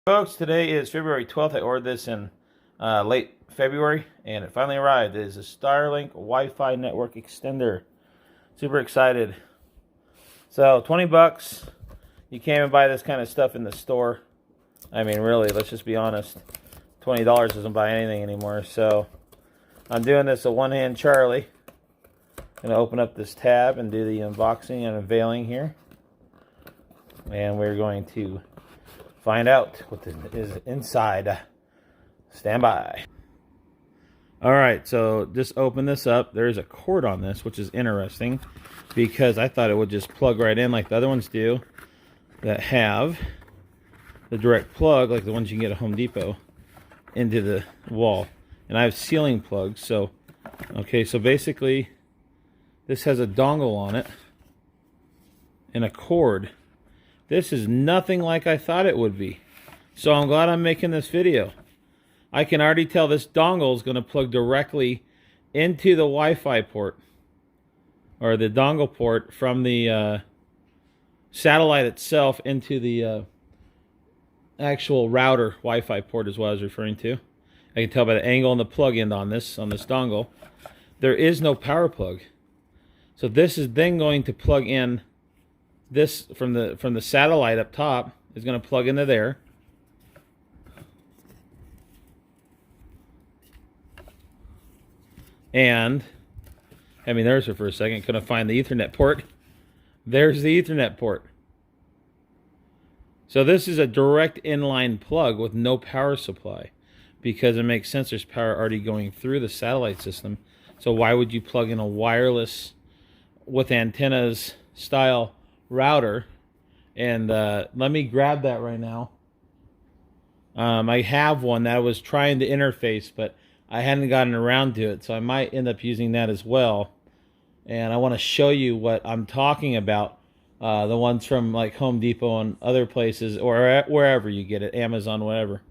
Folks, today is February 12th. I ordered this in late February, and it finally arrived. It is a Starlink Wi-Fi network extender. Super excited. So, 20 bucks. You can't even buy this kind of stuff in the store. I mean, really, let's just be honest. $20 doesn't buy anything anymore. So, I'm doing this a one-hand Charlie. I'm going to open up this tab and do the unboxing and unveiling here. And we're going to find out what is inside. Stand by. Alright, so just open this up. There's a cord on this, which is interesting because I thought it would just plug right in like the other ones do that have the direct plug, like the ones you can get at Home Depot, into the wall. And I have ceiling plugs, so okay, so basically this has a dongle on it and a cord. This is nothing like I thought it would be. So I'm glad I'm making this video. I can already tell this dongle is going to plug directly into the Wi-Fi port. Or the dongle port from the satellite itself into the actual router Wi-Fi port is what I was referring to. I can tell by the angle and the plug end on this dongle. There is no power plug. So this is then going to plug in. This from the satellite up top is going to plug into there. And I mean, there's it for a second. Couldn't find the Ethernet port. There's the Ethernet port. So this is a direct inline plug with no power supply because it makes sense. There's power already going through the satellite system. So why would you plug in a wireless with antennas style router? And let me grab that right now. I have one that I was trying to interface, but I hadn't gotten around to it, so I might end up using that as well. And I want to show you what I'm talking about. The ones from like Home Depot and other places, or wherever you get it, Amazon, whatever.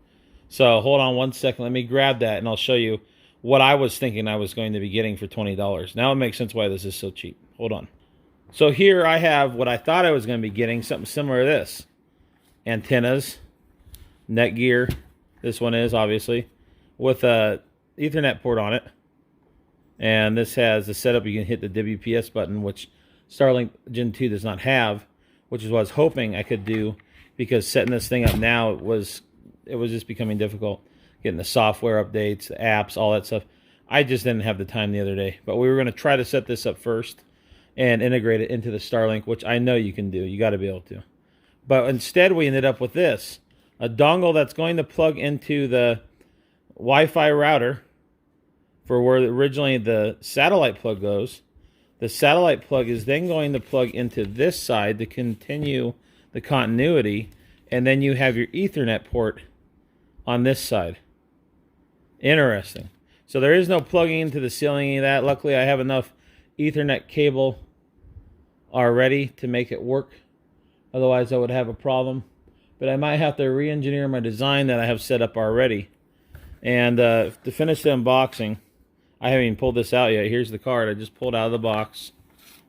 So hold on one second. Let me grab that, and I'll show you what I was thinking I was going to be getting for $20. Now it makes sense why this is so cheap. Hold on. So here I have what I thought I was going to be getting, something similar to this. Antennas, Netgear, this one is obviously, with a Ethernet port on it. And this has the setup, you can hit the WPS button, which Starlink Gen 2 does not have, which is what I was hoping I could do, because setting this thing up now, it was just becoming difficult. Getting the software updates, the apps, all that stuff. I just didn't have the time the other day. But we were going to try to set this up first and integrate it into the Starlink, which I know you can do. You got to be able to. But instead, we ended up with this. A dongle that's going to plug into the Wi-Fi router for where originally the satellite plug goes. The satellite plug is then going to plug into this side to continue the continuity. And then you have your Ethernet port on this side. Interesting. So there is no plugging into the ceiling of that. Luckily, I have enough Ethernet cable already to make it work. Otherwise, I would have a problem. But I might have to re-engineer my design that I have set up already. And to finish the unboxing, I haven't even pulled this out yet. Here's the card I just pulled out of the box.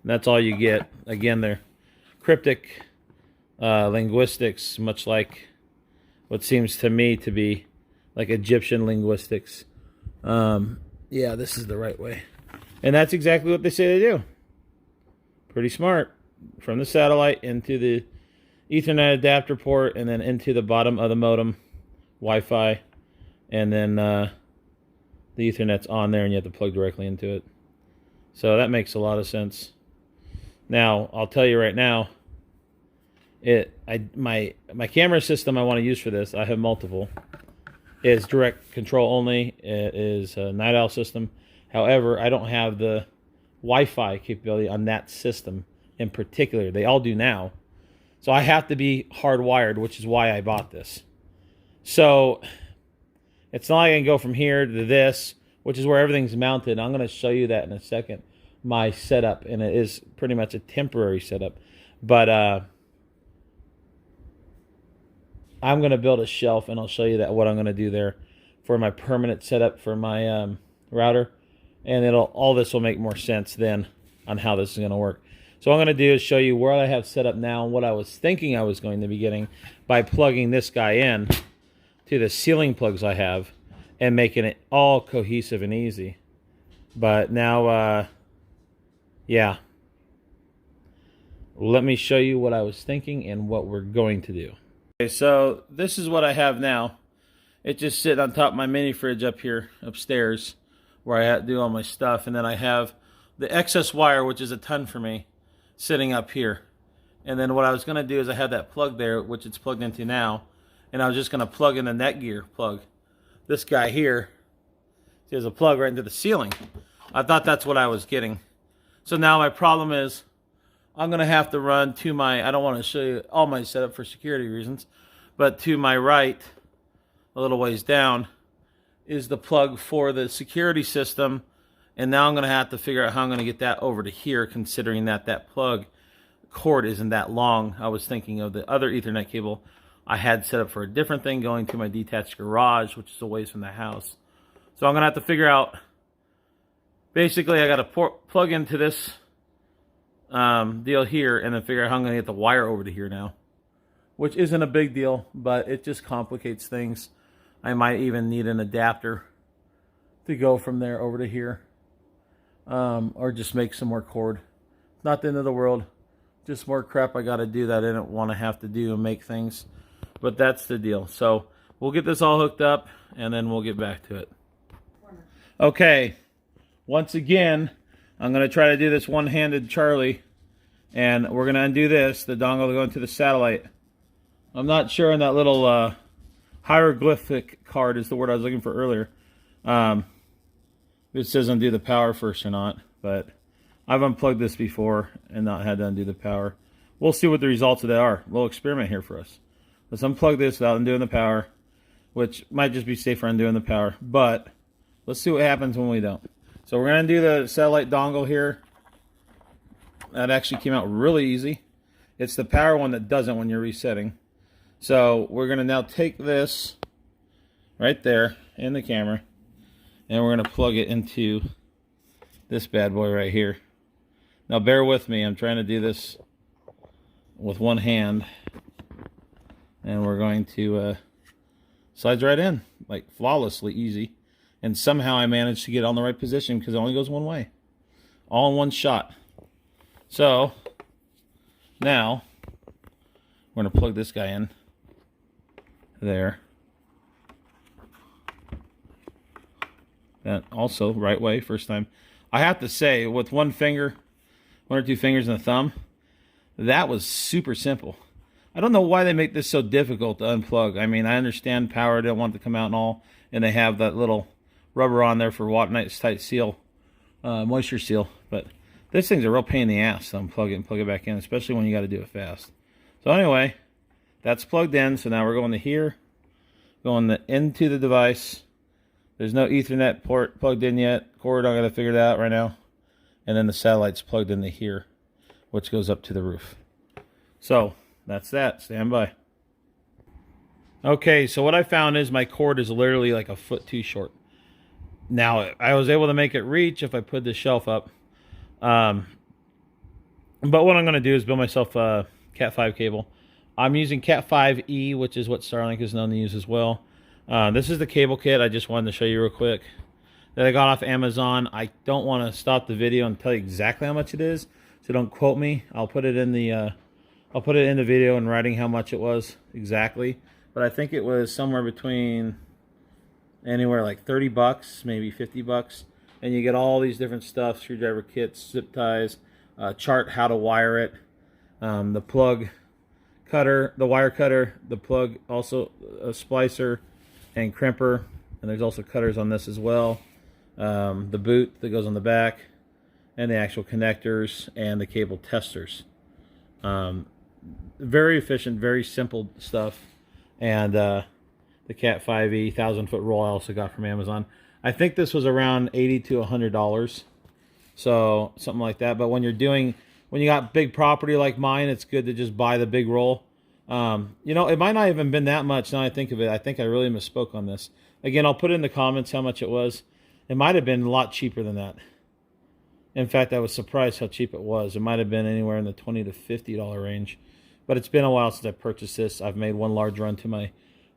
And that's all you get. Again, they're cryptic linguistics, much like what seems to me to be like Egyptian linguistics. Yeah, this is the right way. And that's exactly what they say they do. Pretty smart. From the satellite into the Ethernet adapter port, and then into the bottom of the modem, Wi-Fi, and then the Ethernet's on there, and you have to plug directly into it. So that makes a lot of sense. Now, I'll tell you right now, my camera system I want to use for this, I have multiple, is direct control only. It is a night owl system. However, I don't have the Wi-Fi capability on that system in particular. They all do now. So I have to be hardwired, which is why I bought this. So it's not like I can go from here to this, which is where everything's mounted. I'm going to show you that in a second, my setup. And it is pretty much a temporary setup. But I'm going to build a shelf, and I'll show you that what I'm going to do there for my permanent setup for my router. And all this will make more sense then on how this is going to work. So what I'm going to do is show you where I have set up now and what I was thinking I was going to be getting by plugging this guy in to the ceiling plugs I have and making it all cohesive and easy. But now, yeah. Let me show you what I was thinking and what we're going to do. Okay, so this is what I have now. It's just sitting on top of my mini fridge up here upstairs where I have to do all my stuff. And then I have the excess wire, which is a ton for me, sitting up here. And then what I was going to do is I had that plug there, which it's plugged into now. And I was just going to plug in the Netgear plug. This guy here, there's a plug right into the ceiling. I thought that's what I was getting. So now my problem is I'm going to have to run to my, I don't want to show you all my setup for security reasons, but to my right, a little ways down, is the plug for the security system. And now I'm going to have to figure out how I'm going to get that over to here, considering that that plug cord isn't that long. I was thinking of the other Ethernet cable I had set up for a different thing going to my detached garage, which is a ways from the house. So I'm going to have to figure out, basically I got to plug into this deal here and then figure out how I'm going to get the wire over to here now, which isn't a big deal, but it just complicates things. I might even need an adapter to go from there over to here, or just make some more cord. Not the end of the world, just more crap I got to do that I didn't want to have to do and make things, but that's the deal. So we'll get this all hooked up and then we'll get back to it. Okay, once again, I'm going to try to do this one-handed Charlie, and we're going to undo this, the dongle to go into the satellite. I'm not sure on that little hieroglyphic card is the word I was looking for earlier. It says undo the power first or not, but I've unplugged this before and not had to undo the power. We'll see what the results of that are. A little experiment here for us. Let's unplug this without undoing the power, which might just be safer undoing the power, but let's see what happens when we don't. So we're going to do the satellite dongle here. That actually came out really easy. It's the power one that doesn't when you're resetting. So we're going to now take this right there in the camera, and we're going to plug it into this bad boy right here. Now bear with me, I'm trying to do this with one hand, and we're going to slides right in, like flawlessly easy. And somehow I managed to get it on the right position because it only goes one way. All in one shot. So, now, we're going to plug this guy in. There. That also, right way, first time. I have to say, with one finger, one or two fingers and a thumb, that was super simple. I don't know why they make this so difficult to unplug. I mean, I understand power, they don't want it to come out and all, and they have that little rubber on there for watertight seal, moisture seal, but this thing's a real pain in the ass to unplug it and plug it back in, especially when you got to do it fast. So anyway, that's plugged in. So now we're going to here, going into the device. There's no Ethernet port plugged in yet. Cord, I'm going to figure that out right now. And then the satellite's plugged into here, which goes up to the roof. So that's that. Stand by. Okay, so what I found is my cord is literally like a foot too short. Now, I was able to make it reach if I put the shelf up. But what I'm going to do is build myself a Cat 5 cable. I'm using Cat 5e, which is what Starlink is known to use as well. This is the cable kit I just wanted to show you real quick that I got off Amazon. I don't want to stop the video and tell you exactly how much it is, so don't quote me. I'll put it in the video in writing how much it was exactly. But I think it was somewhere between anywhere like 30 bucks, maybe 50 bucks. And you get all these different stuff, screwdriver kits, zip ties, chart how to wire it, the plug cutter, the wire cutter, the plug, also a splicer and crimper. And there's also cutters on this as well. The boot that goes on the back, and the actual connectors and the cable testers. Very efficient, very simple stuff. And the Cat 5e 1,000-foot roll I also got from Amazon. I think this was around $80 to $100, so something like that. But when you got big property like mine, it's good to just buy the big roll. You know, it might not even been that much now I think of it. I think I really misspoke on this. Again, I'll put it in the comments how much it was. It might have been a lot cheaper than that. In fact, I was surprised how cheap it was. It might have been anywhere in the $20 to $50 range. But it's been a while since I purchased this. I've made one large run to my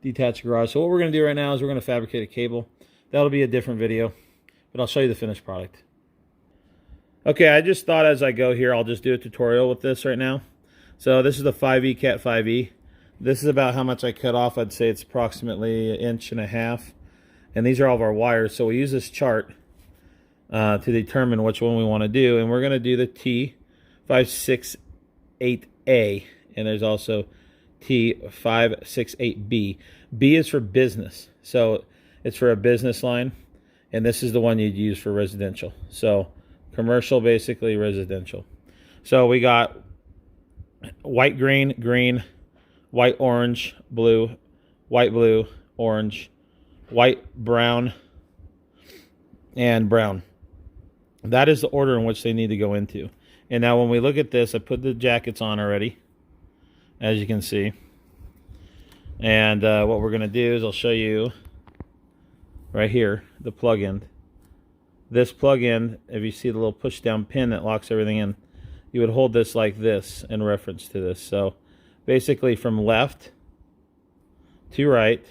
detach garage. So what we're going to do right now is we're going to fabricate a cable. That'll be a different video, but I'll show you the finished product. Okay, I just thought as I go here, I'll just do a tutorial with this right now. So this is the 5E Cat 5E. This is about how much I cut off. I'd say it's approximately 1.5 inches. And these are all of our wires. So we use this chart to determine which one we want to do. And we're going to do the T568A. And there's also T568B. B is for business. So it's for a business line. And this is the one you'd use for residential. So commercial, basically residential. So we got white, green, green, white, orange, blue, orange, white, brown, and brown. That is the order in which they need to go into. And now when we look at this, I put the jackets on already, as you can see. And what we're going to do is I'll show you right here, the plug-in. This plug-in, if you see the little push-down pin that locks everything in, you would hold this like this in reference to this. So basically from left to right,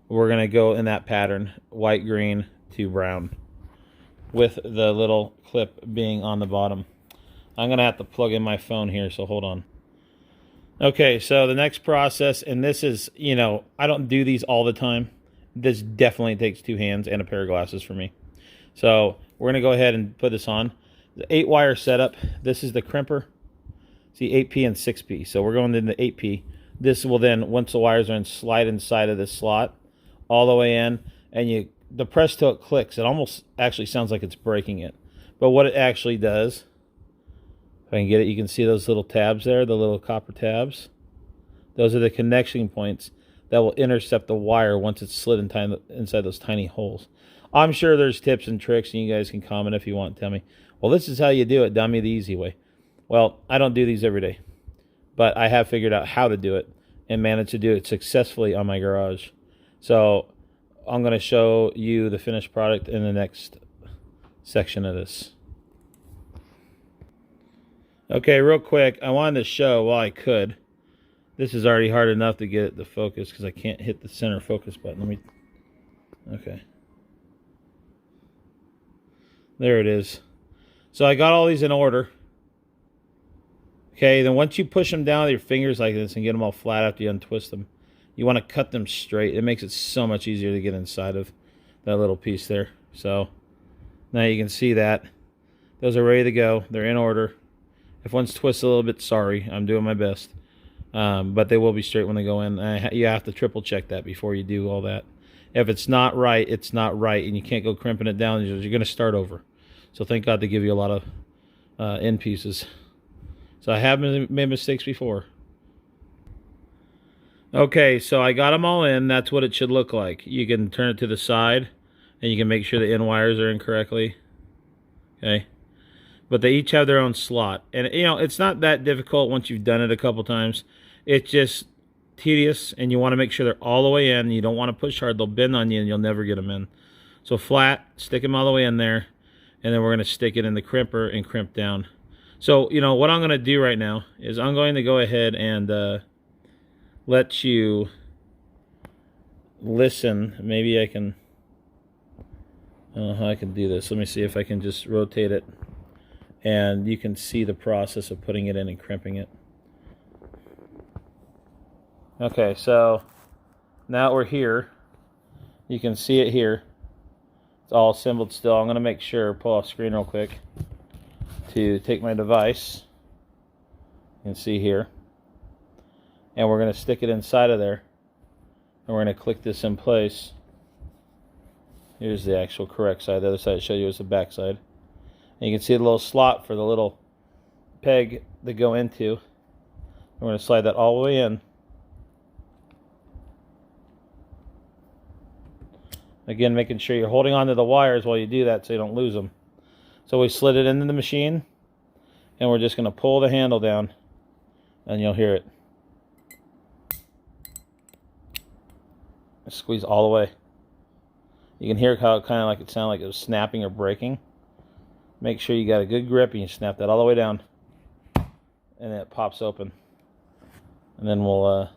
we're going to go in that pattern, white, green to brown, with the little clip being on the bottom. I'm going to have to plug in my phone here, so hold on. Okay, so the next process, and this is, you know, I don't do these all the time. This definitely takes 2 hands and a pair of glasses for me. So we're going to go ahead and put this on. The 8-wire setup, this is the crimper. See, 8P and 6P. So we're going into 8P. This will then, once the wires are in, slide inside of this slot all the way in, and the press till it clicks. It almost actually sounds like it's breaking it. But what it actually does, if I can get it, you can see those little tabs there, the little copper tabs. Those are the connection points that will intercept the wire once it's slid inside those tiny holes. I'm sure there's tips and tricks, and you guys can comment if you want. Tell me, well, this is how you do it, dummy, the easy way. Well, I don't do these every day, but I have figured out how to do it and managed to do it successfully on my garage. So I'm going to show you the finished product in the next section of this. Okay, real quick, I wanted to show, while I could, this is already hard enough to get it to focus because I can't hit the center focus button. Okay. There it is. So I got all these in order. Okay, then once you push them down with your fingers like this and get them all flat after you untwist them, you want to cut them straight. It makes it so much easier to get inside of that little piece there. So now you can see that. Those are ready to go. They're in order. If one's twisted a little bit, sorry. I'm doing my best. But they will be straight when they go in. You have to triple check that before you do all that. If it's not right, it's not right, and you can't go crimping it down. You're going to start over. So thank God they give you a lot of end pieces. So I have made mistakes before. Okay, so I got them all in. That's what it should look like. You can turn it to the side, and you can make sure the end wires are in correctly. Okay. But they each have their own slot. And, you know, it's not that difficult once you've done it a couple times. It's just tedious, and you want to make sure they're all the way in. You don't want to push hard. They'll bend on you, and you'll never get them in. So flat, stick them all the way in there, and then we're going to stick it in the crimper and crimp down. So, you know, what I'm going to do right now is I'm going to go ahead and let you listen. Maybe I can, I don't know how I can do this. Let me see if I can just rotate it. And you can see the process of putting it in and crimping it. Okay, so now we're here. You can see it here. It's all assembled still. I'm going to make sure, pull off screen real quick, to take my device. You can see here. And we're going to stick it inside of there. And we're going to click this in place. Here's the actual correct side. The other side I showed you is the back side. And you can see the little slot for the little peg to go into. We're going to slide that all the way in. Again, making sure you're holding onto the wires while you do that so you don't lose them. So we slid it into the machine, and we're just going to pull the handle down, and you'll hear it. Squeeze all the way. You can hear how it kind of like it sounded like it was snapping or breaking. Make sure you got a good grip and you snap that all the way down, and then it pops open. And then we'll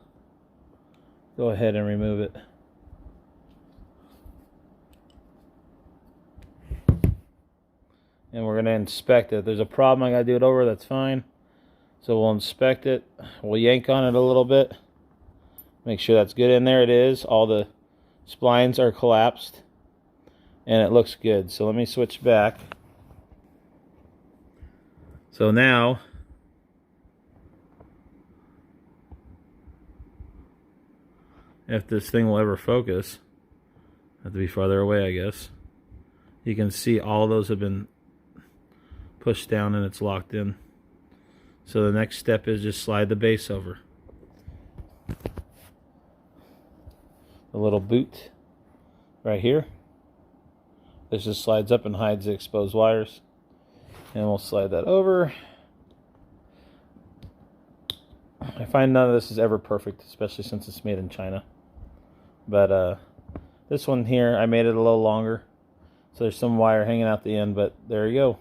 go ahead and remove it. And we're going to inspect it. If there's a problem, I got to do it over, that's fine. So we'll inspect it. We'll yank on it a little bit. Make sure that's good in there. It is. All the splines are collapsed. And it looks good. So let me switch back. So now, if this thing will ever focus, have to be farther away, I guess. You can see all those have been pushed down and it's locked in. So the next step is just slide the base over. The little boot right here. This just slides up and hides the exposed wires. And we'll slide that over. I find none of this is ever perfect, especially since it's made in China. But this one here, I made it a little longer. So there's some wire hanging out the end, but there you go.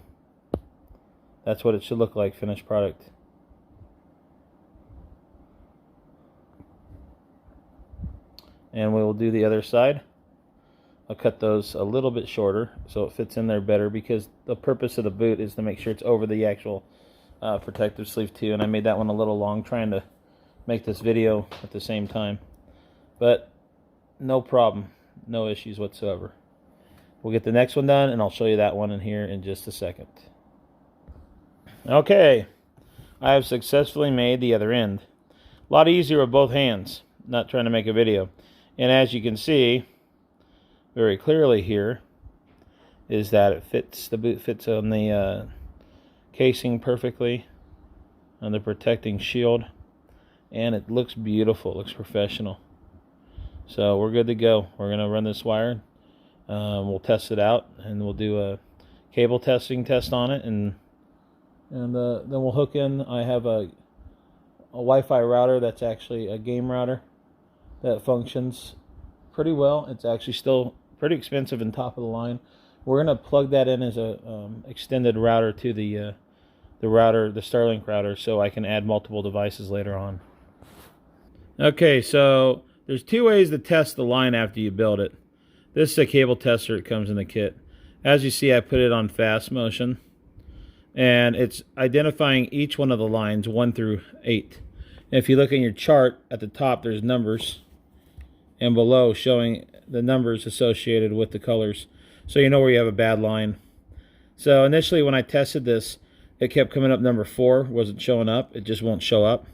That's what it should look like, finished product. And we will do the other side. I'll cut those a little bit shorter so it fits in there better, because the purpose of the boot is to make sure it's over the actual protective sleeve too. And I made that one a little long trying to make this video at the same time. But no problem, no issues whatsoever. We'll get the next one done and I'll show you that one in here in just a second. Okay, I have successfully made the other end. A lot easier with both hands, not trying to make a video. And as you can see very clearly here, is that it fits, the boot fits on the casing perfectly, on the protecting shield, and it looks beautiful, it looks professional. So we're good to go. We're going to run this wire, we'll test it out, and we'll do a cable testing test on it, and then we'll hook in. I have a Wi-Fi router that's actually a game router that functions pretty well. It's actually still pretty expensive and top of the line. We're going to plug that in as a extended router to the router, the Starlink router, so I can add multiple devices later on. Okay, so there's two ways to test the line after you build it. This is a cable tester that comes in the kit. As you see, I put it on fast motion, and it's identifying each one of the lines 1 through 8. And if you look in your chart at the top, there's numbers, and below showing the numbers associated with the colors, so you know where you have a bad line. So initially when I tested this, it kept coming up number 4 wasn't showing up. It just won't show up,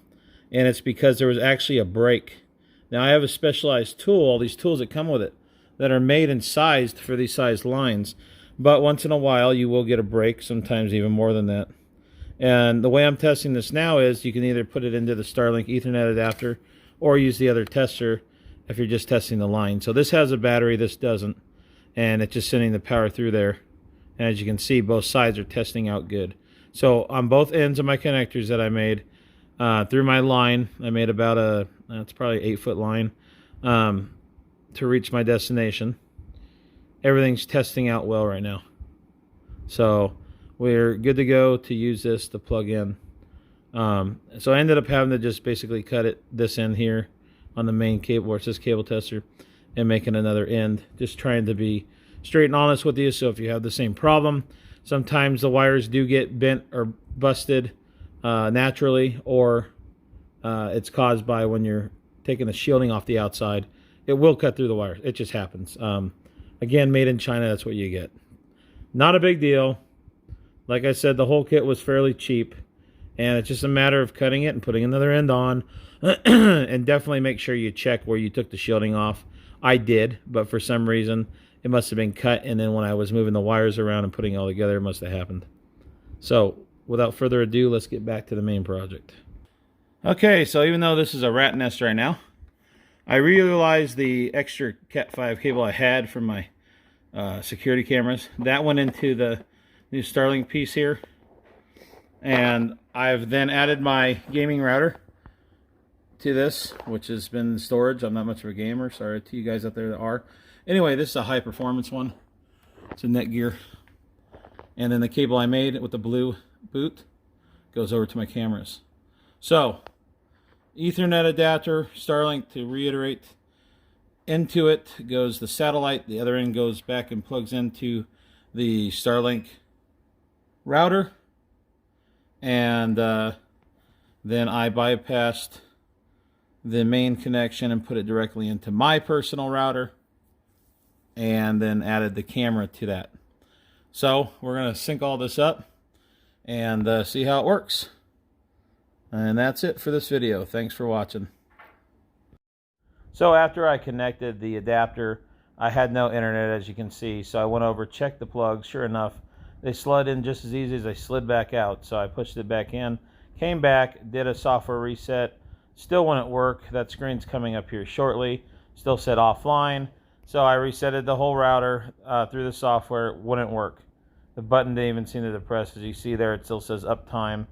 and it's because there was actually a break. Now I have a specialized tool, all these tools that come with it, that are made and sized for these sized lines. But once in a while you will get a break, sometimes even more than that. And the way I'm testing this now is you can either put it into the Starlink Ethernet adapter or use the other tester if you're just testing the line. So this has a battery, this doesn't. And it's just sending the power through there. And as you can see, both sides are testing out good. So on both ends of my connectors that I made, through my line, I made about it's probably 8-foot line to reach my destination. Everything's testing out well right now. So we're good to go to use this to plug in. So I ended up having to just basically cut this end here on the main cable where it says cable tester and making another end. Just trying to be straight and honest with you. So if you have the same problem, sometimes the wires do get bent or busted naturally, or it's caused by when you're taking the shielding off the outside. It will cut through the wires. It just happens. Again, made in China, that's what you get. Not a big deal. Like I said, the whole kit was fairly cheap, and it's just a matter of cutting it and putting another end on. And definitely make sure you check where you took the shielding off. I did, but for some reason it must have been cut, and then when I was moving the wires around and putting it all together, it must have happened. So without further ado, let's get back to the main project. Okay, so even though this is a rat nest right now, I realized the extra Cat 5 cable I had from my security cameras. That went into the new Starlink piece here. And I've then added my gaming router to this, which has been in storage. I'm not much of a gamer. Sorry to you guys out there that are. Anyway, this is a high performance one. It's a Netgear. And then the cable I made with the blue boot goes over to my cameras. So Ethernet adapter, Starlink, to reiterate. Into it goes the satellite. The other end goes back and plugs into the Starlink router. And then I bypassed the main connection and put it directly into my personal router, and then added the camera to that. So we're going to sync all this up and see how it works. And that's it for this video. Thanks for watching. So after I connected the adapter, I had no internet, as you can see. So I went over, checked the plugs. Sure enough, they slid in just as easy as they slid back out. So I pushed it back in, came back, did a software reset. Still wouldn't work. That screen's coming up here shortly. Still set offline. So I resetted the whole router through the software. It wouldn't work. The button didn't even seem to depress. As you see there, it still says uptime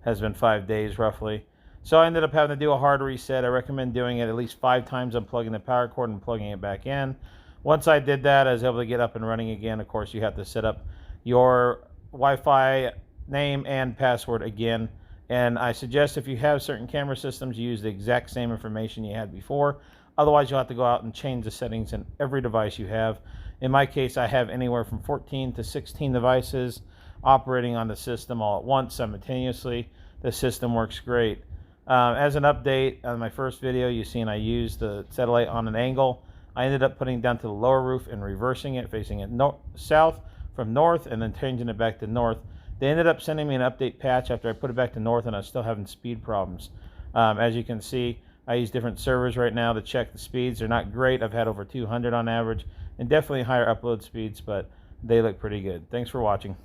has been 5 days roughly. So I ended up having to do a hard reset. I recommend doing it at least 5 times, unplugging the power cord and plugging it back in. Once I did that, I was able to get up and running again. Of course, you have to set up your Wi-Fi name and password again. And I suggest if you have certain camera systems, you use the exact same information you had before. Otherwise, you'll have to go out and change the settings in every device you have. In my case, I have anywhere from 14 to 16 devices operating on the system all at once simultaneously. The system works great. As an update, on my first video, you've seen I used the satellite on an angle. I ended up putting it down to the lower roof and reversing it, facing it south from north, and then changing it back to north. They ended up sending me an update patch after I put it back to north, and I was still having speed problems. As you can see, I use different servers right now to check the speeds. They're not great. I've had over 200 on average, and definitely higher upload speeds, but they look pretty good. Thanks for watching.